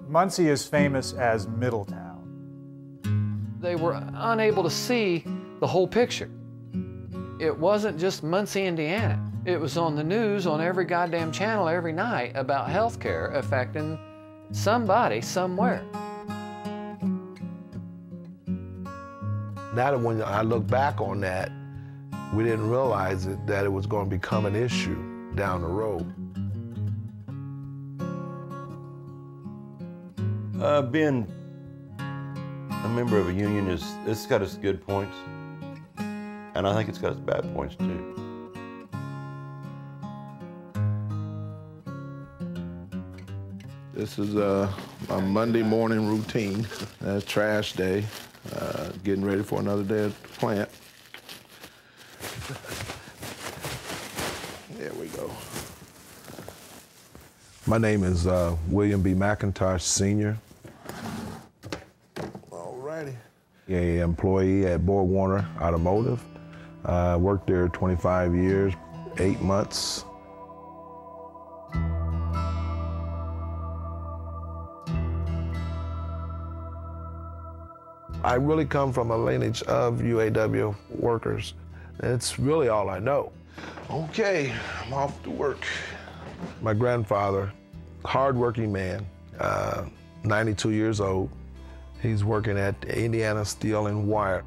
Muncie is famous as Middletown. They were unable to see the whole picture. It wasn't just Muncie, Indiana. It was on the news on every goddamn channel every night about health care affecting somebody somewhere. Now that when I look back on that, we didn't realize that it was going to become an issue down the road. Being a member of a union it's got its good points, and I think it's got its bad points too. This is a Monday morning routine, trash day, getting ready for another day at the plant. There we go. My name is William B. McINTOSH, Sr. All righty. An employee at BORGWARNER Automotive. Worked there 25 years, 8 months. I really come from a lineage of UAW workers. It's really all I know. Okay, I'm off to work. My grandfather, hardworking man, 92 years old. He's working at Indiana Steel and Wire.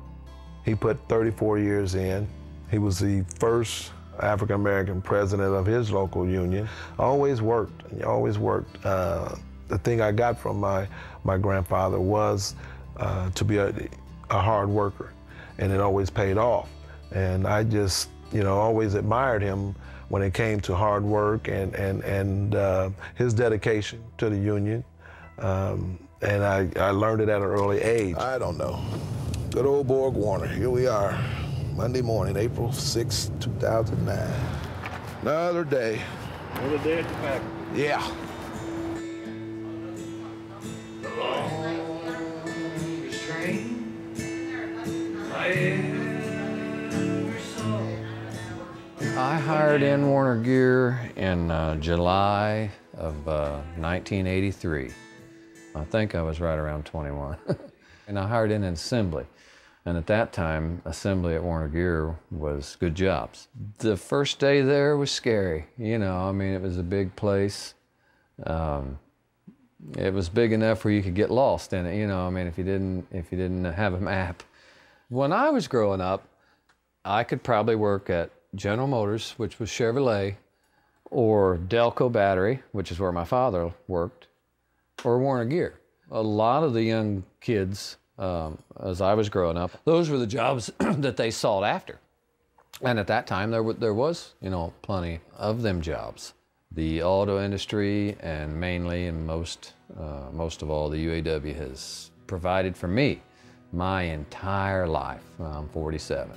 He put 34 years in. He was the first African-American president of his local union. Always worked, always worked. The thing I got from my grandfather was to be a hard worker, and it always paid off. And I just, always admired him when it came to hard work and his dedication to the union. And I learned it at an early age. I don't know. Good old BORGWARNER. Here we are, Monday morning, April 6, 2009. Another day. Another day at the factory. Yeah. I hired in Warner Gear in July of 1983. I think I was right around 21. And I hired in assembly. And at that time, assembly at Warner Gear was good jobs. The first day there was scary. It was a big place. It was big enough where you could get lost in it, if you didn't have a map. When I was growing up, I could probably work at General Motors, which was Chevrolet, or Delco Battery, which is where my father worked, or Warner Gear. A lot of the young kids, as I was growing up, those were the jobs that they sought after. And at that time, there was, plenty of them jobs. The auto industry, and mainly and most of all, the UAW has provided for me my entire life. I'm 47.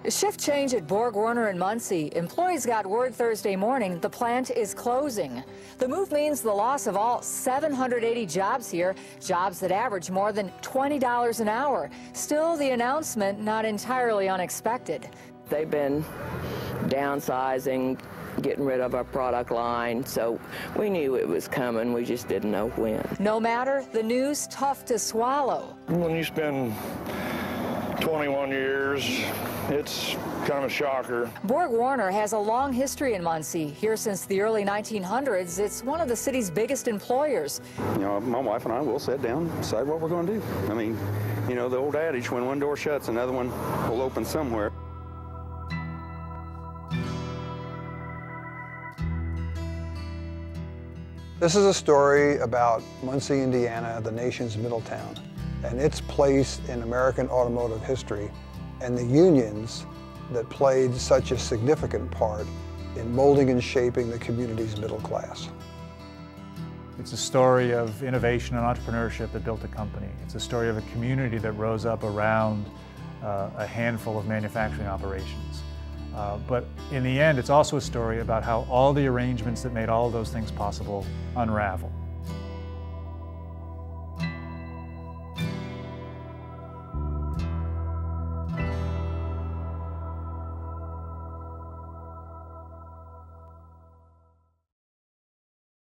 Shift change at BORGWARNER in Muncie. Employees got word Thursday morning the plant is closing. The move means the loss of all 780 jobs here, jobs that average more than $20 an hour. Still, the announcement not entirely unexpected. They've been downsizing, getting rid of our product line, so we knew it was coming, we just didn't know when. No matter, the news tough to swallow. When you spend 21 years, it's kind of a shocker. BORGWARNER has a long history in Muncie. Here since the early 1900s, it's one of the city's biggest employers. My wife and I will sit down and decide what we're going to do. The old adage, when one door shuts, another one will open somewhere. This is a story about Muncie, Indiana, the nation's Middletown, and its place in American automotive history, and the unions that played such a significant part in molding and shaping the community's middle class. It's a story of innovation and entrepreneurship that built a company. It's a story of a community that rose up around a handful of manufacturing operations. But in the end, it's also a story about how all the arrangements that made all of those things possible unravel.